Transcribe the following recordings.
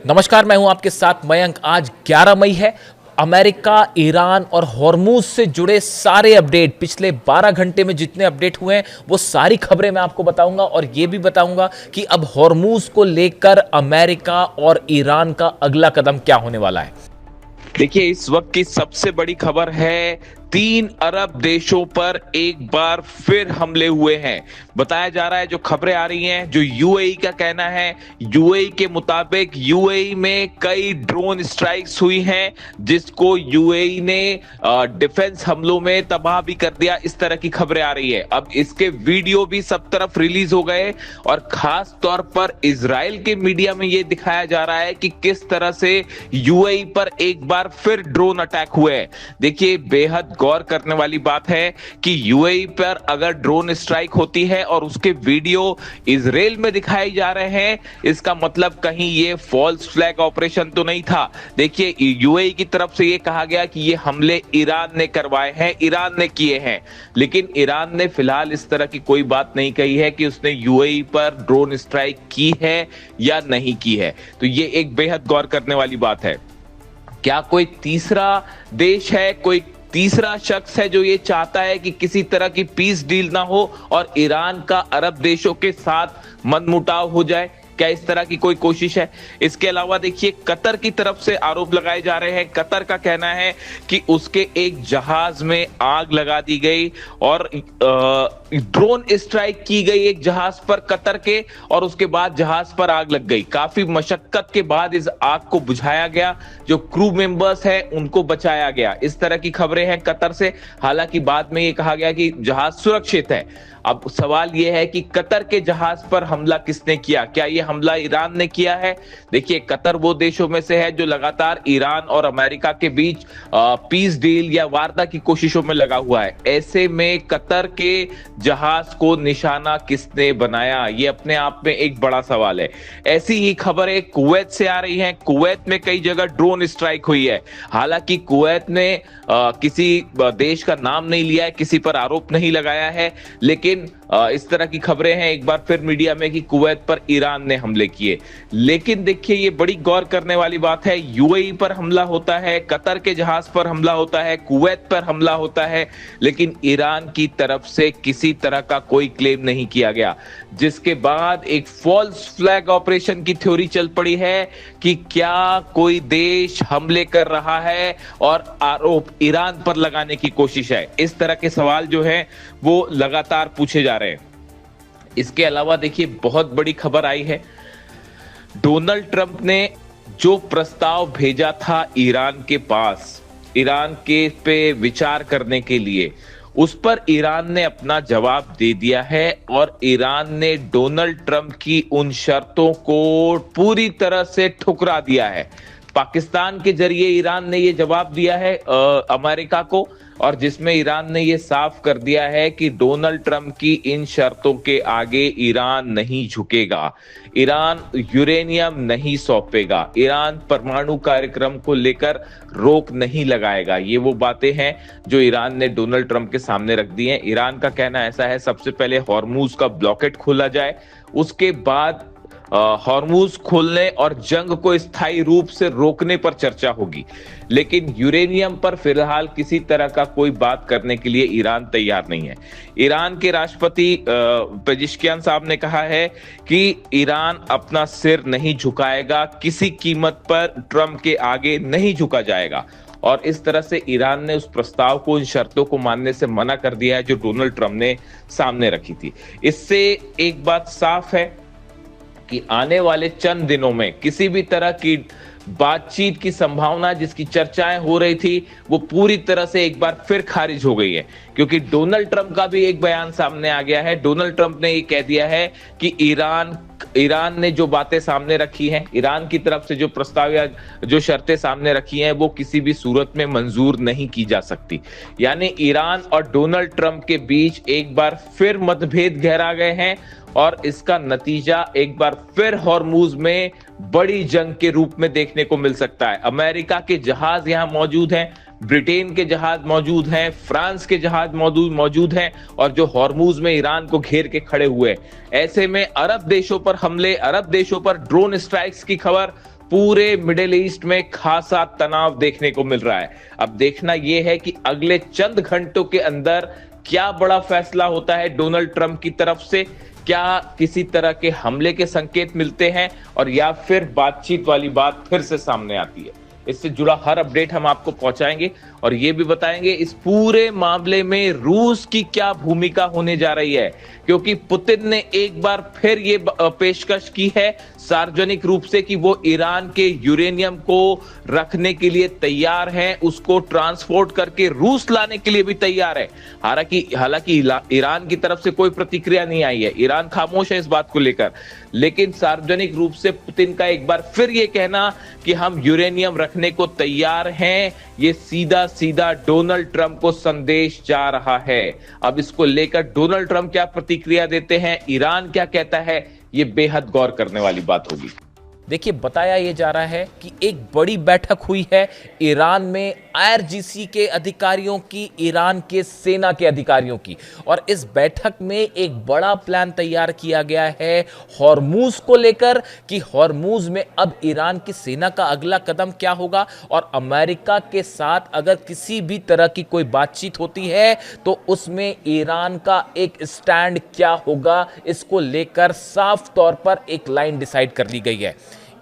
नमस्कार, मैं हूं आपके साथ मयंक। आज 11 मई है। अमेरिका, ईरान और हॉर्मूज से जुड़े सारे अपडेट, पिछले 12 घंटे में जितने अपडेट हुए हैं वो सारी खबरें मैं आपको बताऊंगा और ये भी बताऊंगा कि अब हॉर्मूज को लेकर अमेरिका और ईरान का अगला कदम क्या होने वाला है। देखिए, इस वक्त की सबसे बड़ी खबर है 3 अरब देशों पर एक बार फिर हमले हुए हैं। बताया जा रहा है, जो खबरें आ रही हैं, जो यूएई का कहना है, यूएई के मुताबिक यूएई में कई ड्रोन स्ट्राइक्स हुई हैं जिसको यूएई ने डिफेंस हमलों में तबाह भी कर दिया। इस तरह की खबरें आ रही है। अब इसके वीडियो भी सब तरफ रिलीज हो गए और खास तौर पर इजराइल के मीडिया में यह दिखाया जा रहा है कि किस तरह से यूएई पर एक बार फिर ड्रोन अटैक हुए हैं। देखिए, बेहद गौर करने वाली बात है कि यूएई पर अगर ड्रोन स्ट्राइक होती है और उसके वीडियो इजराइल में दिखाए जा रहे हैं, इसका मतलब कहीं ये फॉल्स फ्लैग ऑपरेशन तो नहीं था। देखिए, यूएई की तरफ से ये कहा गया कि ये हमले ईरान ने करवाए हैं, ईरान ने किए हैं, लेकिन ईरान ने फिलहाल इस तरह की कोई बात नहीं कही है कि उसने यूएई पर ड्रोन स्ट्राइक की है या नहीं की है। तो ये एक बेहद गौर करने वाली बात है। क्या कोई तीसरा देश है, कोई तीसरा शख्स है जो ये चाहता है कि किसी तरह की पीस डील ना हो और ईरान का अरब देशों के साथ मनमुटाव हो जाए? क्या इस तरह की कोई कोशिश है? इसके अलावा देखिए, कतर की तरफ से आरोप लगाए जा रहे हैं। कतर का कहना है कि उसके एक जहाज में आग लगा दी गई और ड्रोन स्ट्राइक की गई एक जहाज पर कतर के, और उसके बाद जहाज पर आग लग गई। काफी मशक्कत के बाद इस आग को बुझाया गया, जो क्रू मेंबर्स हैं उनको बचाया गया। इस तरह की खबरें हैं कतर से। हालांकि बाद में ये कहा गया कि जहाज सुरक्षित है। अब सवाल यह है कि कतर के जहाज पर हमला किसने किया? क्या यह हमला ईरान ने किया है? देखिए, कतर वो देशों में से है जो लगातार ईरान और अमेरिका के बीच पीस डील या वार्ता की कोशिशों में लगा हुआ है। ऐसे में कतर के जहाज को निशाना किसने बनाया, ये अपने आप में एक बड़ा सवाल है। ऐसी ही खबरें कुवैत से आ रही हैं। कुवैत में कई जगह ड्रोन स्ट्राइक हुई है। हालांकि कुवैत ने किसी देश का नाम नहीं लिया है, किसी पर आरोप नहीं लगाया है, लेकिन इस तरह की खबरें हैं एक बार फिर मीडिया में कि कुवैत पर ईरान ने हमले किए। लेकिन देखिए, ये बड़ी गौर करने वाली बात है। यूएई पर हमला होता है, कतर के जहाज पर हमला होता है, कुवैत पर हमला होता है, लेकिन ईरान की तरफ से किसी तरह का कोई क्लेम नहीं किया गया। जिसके बाद एक फॉल्स फ्लैग ऑपरेशन की थ्योरी चल पड़ी है कि क्या कोई देश हमले कर रहा है और आरोप ईरान पर लगाने की कोशिश है। इस तरह के सवाल जो है वो लगातार पूछे जा रहे हैं। इसके अलावा देखिए, बहुत बड़ी खबर आई है। डोनाल्ड ट्रंप ने जो प्रस्ताव भेजा था ईरान के पास, ईरान के पे विचार करने के लिए, उस पर ईरान ने अपना जवाब दे दिया है और ईरान ने डोनाल्ड ट्रंप की उन शर्तों को पूरी तरह से ठुकरा दिया है। पाकिस्तान के जरिए ईरान ने यह जवाब दिया है अमेरिका को, और जिसमें ईरान ने यह साफ कर दिया है कि डोनाल्ड ट्रंप की इन शर्तों के आगे ईरान नहीं झुकेगा, ईरान यूरेनियम नहीं सौंपेगा, ईरान परमाणु कार्यक्रम को लेकर रोक नहीं लगाएगा। ये वो बातें हैं जो ईरान ने डोनाल्ड ट्रंप के सामने रख दी हैं। ईरान का कहना ऐसा है, सबसे पहले हॉर्मूज का ब्लॉकेट खोला जाए, उसके बाद हॉर्मूज खोलने और जंग को स्थायी रूप से रोकने पर चर्चा होगी। लेकिन यूरेनियम पर फिलहाल किसी तरह का कोई बात करने के लिए ईरान तैयार नहीं है। ईरान के राष्ट्रपति पेजिशकियान साहब ने कहा है कि ईरान अपना सिर नहीं झुकाएगा, किसी कीमत पर ट्रंप के आगे नहीं झुका जाएगा। और इस तरह से ईरान ने उस प्रस्ताव को, उन शर्तों को मानने से मना कर दिया है जो डोनाल्ड ट्रंप ने सामने रखी थी। इससे एक बात साफ है कि आने वाले चंद दिनों में किसी भी तरह की बातचीत की संभावना, जिसकी चर्चाएं हो रही थी, वो पूरी तरह से एक बार फिर खारिज हो गई है। क्योंकि डोनाल्ड ट्रंप का भी एक बयान सामने आ गया है। डोनाल्ड ट्रंप ने ये कह दिया है कि ईरान ने जो बातें सामने रखी हैं, ईरान की तरफ से जो प्रस्ताव या जो शर्तें सामने रखी हैं, वो किसी भी सूरत में मंजूर नहीं की जा सकती। यानी ईरान और डोनाल्ड ट्रंप के बीच एक बार फिर मतभेद गहरा गए हैं और इसका नतीजा एक बार फिर हॉर्मूज में बड़ी जंग के रूप में देखने को मिल सकता है। अमेरिका के जहाज यहां मौजूद हैं, ब्रिटेन के जहाज मौजूद हैं, फ्रांस के जहाज मौजूद हैं और जो हॉर्मूज में ईरान को घेर के खड़े हुए हैं। ऐसे में अरब देशों पर हमले, अरब देशों पर ड्रोन स्ट्राइक्स की खबर पूरे मिडिल ईस्ट में खासा तनाव देखने को मिल रहा है। अब देखना यह है कि अगले चंद घंटों के अंदर क्या बड़ा फैसला होता है डोनाल्ड ट्रंप की तरफ से। क्या किसी तरह के हमले के संकेत मिलते हैं और या फिर बातचीत वाली बात फिर से सामने आती है। इससे जुड़ा हर अपडेट हम आपको पहुंचाएंगे और ये भी बताएंगे इस पूरे मामले में रूस की क्या भूमिका होने जा रही है, क्योंकि पुतिन ने एक बार फिर ये पेशकश की है सार्वजनिक रूप से कि वो ईरान के यूरेनियम को रखने के लिए तैयार हैं, उसको ट्रांसपोर्ट करके रूस लाने के लिए भी तैयार है। हालांकि ईरान की तरफ से कोई प्रतिक्रिया नहीं आई है, ईरान खामोश है इस बात को लेकर, लेकिन सार्वजनिक रूप से पुतिन का एक बार फिर ये कहना कि हम यूरेनियम रखने को तैयार हैं, ये सीधा सीधा डोनाल्ड ट्रंप को संदेश जा रहा है। अब इसको लेकर डोनाल्ड ट्रंप क्या प्रतिक्रिया देते हैं, ईरान क्या कहता है, ये बेहद गौर करने वाली बात होगी। देखिए, बताया यह जा रहा है कि एक बड़ी बैठक हुई है ईरान में आईआरजीसी के अधिकारियों की, ईरान के सेना के अधिकारियों की, और इस बैठक में एक बड़ा प्लान तैयार किया गया है हॉर्मूज को लेकर कि हॉर्मूज में अब ईरान की सेना का अगला कदम क्या होगा और अमेरिका के साथ अगर किसी भी तरह की कोई बातचीत होती है तो उसमें ईरान का एक स्टैंड क्या होगा। इसको लेकर साफ तौर पर एक लाइन डिसाइड कर ली गई है।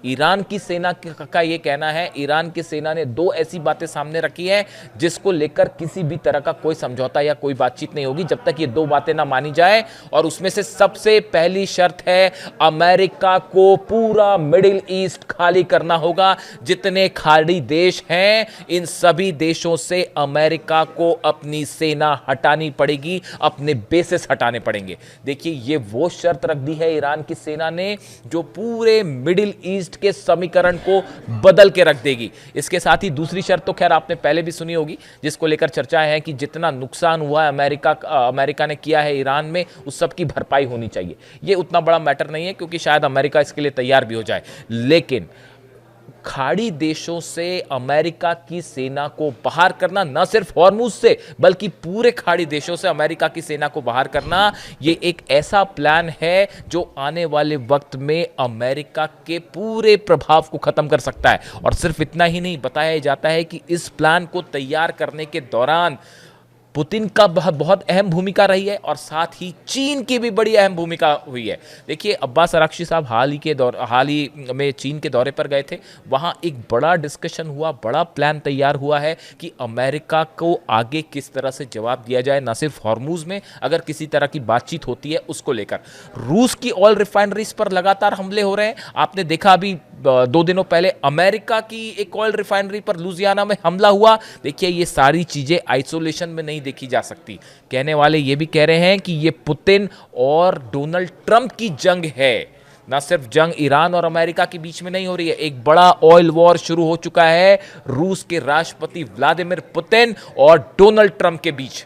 ईरान की सेना का यह कहना है, ईरान की सेना ने दो ऐसी बातें सामने रखी हैं जिसको लेकर किसी भी तरह का कोई समझौता या कोई बातचीत नहीं होगी जब तक ये दो बातें ना मानी जाए। और उसमें से सबसे पहली शर्त है अमेरिका को पूरा मिडिल ईस्ट खाली करना होगा। जितने खाड़ी देश हैं इन सभी देशों से अमेरिका को अपनी सेना हटानी पड़ेगी, अपने बेसिस हटाने पड़ेंगे। देखिए, ये वो शर्त रख दी है ईरान की सेना ने जो पूरे मिडिल ईस्ट के समीकरण को बदल के रख देगी। इसके साथ ही दूसरी शर्त तो खैर आपने पहले भी सुनी होगी, जिसको लेकर चर्चा है कि जितना नुकसान हुआ है अमेरिका ने किया है ईरान में, उस सब की भरपाई होनी चाहिए। यह उतना बड़ा मैटर नहीं है क्योंकि शायद अमेरिका इसके लिए तैयार भी हो जाए, लेकिन खाड़ी देशों से अमेरिका की सेना को बाहर करना, न सिर्फ हॉर्मूज से बल्कि पूरे खाड़ी देशों से अमेरिका की सेना को बाहर करना, यह एक ऐसा प्लान है जो आने वाले वक्त में अमेरिका के पूरे प्रभाव को खत्म कर सकता है। और सिर्फ इतना ही नहीं, बताया जाता है कि इस प्लान को तैयार करने के दौरान पुतिन का बहुत अहम भूमिका रही है और साथ ही चीन की भी बड़ी अहम भूमिका हुई है। देखिए, अब्बास अराक्ची साहब हाल ही में चीन के दौरे पर गए थे। वहां एक बड़ा डिस्कशन हुआ, बड़ा प्लान तैयार हुआ है कि अमेरिका को आगे किस तरह से जवाब दिया जाए, न सिर्फ हॉर्मूज में अगर किसी तरह की बातचीत होती है उसको लेकर। रूस की ऑयल रिफाइनरीज पर लगातार हमले हो रहे हैं। आपने देखा अभी 2 दिनों पहले अमेरिका की एक ऑयल रिफाइनरी पर लुजियाना में हमला हुआ। देखिए, ये सारी चीजें आइसोलेशन में नहीं देखी जा सकती। कहने वाले ये भी कह रहे हैं कि ये पुतिन और डोनाल्ड ट्रंप की जंग है, ना सिर्फ जंग ईरान और अमेरिका के बीच में नहीं हो रही है। एक बड़ा ऑयल वॉर शुरू हो चुका है रूस के राष्ट्रपति व्लादिमीर पुतिन और डोनाल्ड ट्रंप के बीच।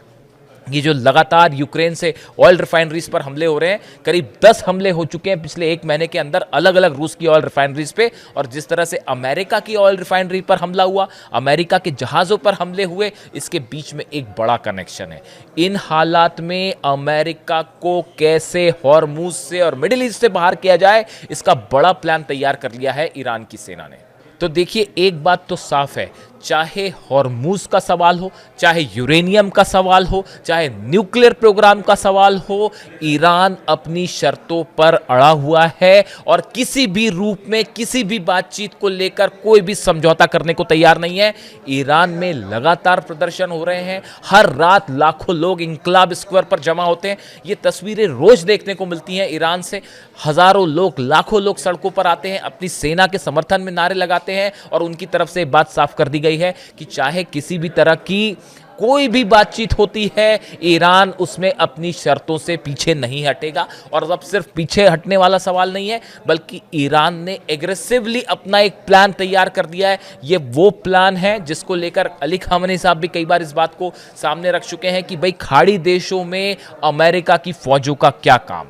ये जो लगातार यूक्रेन से ऑयल रिफाइनरीज पर हमले हो रहे हैं, करीब 10 हमले हो चुके हैं पिछले 1 महीने के अंदर अलग अलग रूस की ऑयल रिफाइनरीज पे। और जिस तरह से अमेरिका की ऑयल रिफाइनरी पर हमला हुआ, अमेरिका के जहाजों पर हमले हुए, इसके बीच में एक बड़ा कनेक्शन है। इन हालात में अमेरिका को कैसे हॉर्मूज से और मिडिल ईस्ट से बाहर किया जाए, इसका बड़ा प्लान तैयार कर लिया है ईरान की सेना ने। तो देखिए, एक बात तो साफ है, चाहे हॉर्मूज का सवाल हो, चाहे यूरेनियम का सवाल हो, चाहे न्यूक्लियर प्रोग्राम का सवाल हो, ईरान अपनी शर्तों पर अड़ा हुआ है और किसी भी रूप में किसी भी बातचीत को लेकर कोई भी समझौता करने को तैयार नहीं है। ईरान में लगातार प्रदर्शन हो रहे हैं, हर रात लाखों लोग इंकलाब स्क्वायर पर जमा होते हैं। ये तस्वीरें रोज देखने को मिलती हैं ईरान से। हजारों लोग, लाखों लोग सड़कों पर आते हैं, अपनी सेना के समर्थन में नारे लगाते हैं और उनकी तरफ से बात साफ कर दी गई है कि चाहे किसी भी तरह की कोई भी बातचीत होती है, ईरान उसमें अपनी शर्तों से पीछे नहीं हटेगा। और अब सिर्फ पीछे हटने वाला सवाल नहीं है, बल्कि ईरान ने एग्रेसिवली अपना एक प्लान तैयार कर दिया है। ये वो प्लान है जिसको लेकर अली खामेनी साहब भी कई बार इस बात को सामने रख चुके हैं कि भाई खाड़ी देशों में अमेरिका की फौजों का क्या काम।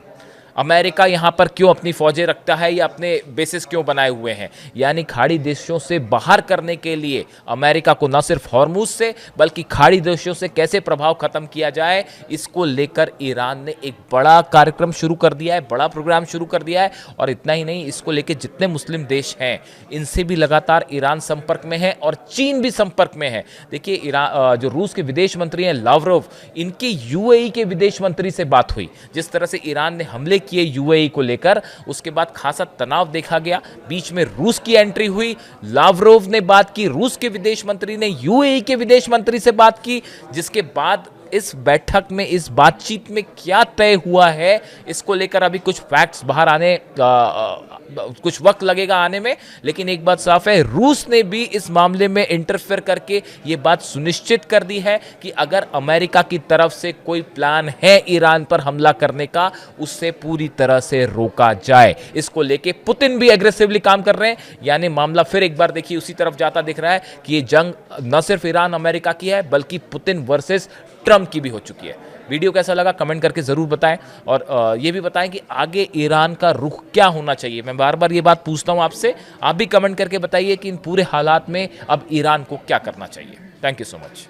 अमेरिका यहाँ पर क्यों अपनी फौजें रखता है या अपने बेसिस क्यों बनाए हुए हैं, यानी खाड़ी देशों से बाहर करने के लिए अमेरिका को न सिर्फ हॉर्मुज से बल्कि खाड़ी देशों से कैसे प्रभाव खत्म किया जाए, इसको लेकर ईरान ने एक बड़ा कार्यक्रम शुरू कर दिया है, बड़ा प्रोग्राम शुरू कर दिया है। और इतना ही नहीं, इसको लेकर जितने मुस्लिम देश हैं इनसे भी लगातार ईरान संपर्क में है और चीन भी संपर्क में है। देखिए ईरान जो रूस के विदेश मंत्री हैं लावरोव, इनकी यूएई के विदेश मंत्री से बात हुई। जिस तरह से ईरान ने हमले किए यूएई को लेकर, उसके बाद खासा तनाव देखा गया, बीच में रूस की एंट्री हुई, लावरोव ने बात की, रूस के विदेश मंत्री ने यूएई के विदेश मंत्री से बात की, जिसके बाद इस बैठक में, इस बातचीत में क्या तय हुआ है इसको लेकर अभी कुछ फैक्ट्स बाहर आने कुछ वक्त लगेगा आने में। लेकिन एक बात साफ है, रूस ने भी इस मामले में इंटरफेयर करके ये बात सुनिश्चित कर दी है कि अगर अमेरिका की तरफ से कोई प्लान है ईरान पर हमला करने का, उससे पूरी तरह से रोका जाए। इसको लेके पुतिन भी एग्रेसिवली काम कर रहे हैं, यानी मामला फिर एक बार देखिए उसी तरफ जाता दिख रहा है कि ये जंग न सिर्फ ईरान अमेरिका की है बल्कि पुतिन वर्सेस ट्रंप की भी हो चुकी है। वीडियो कैसा लगा कमेंट करके ज़रूर बताएं और ये भी बताएं कि आगे ईरान का रुख क्या होना चाहिए। मैं बार बार ये बात पूछता हूं आपसे, आप भी कमेंट करके बताइए कि इन पूरे हालात में अब ईरान को क्या करना चाहिए। Thank you so much.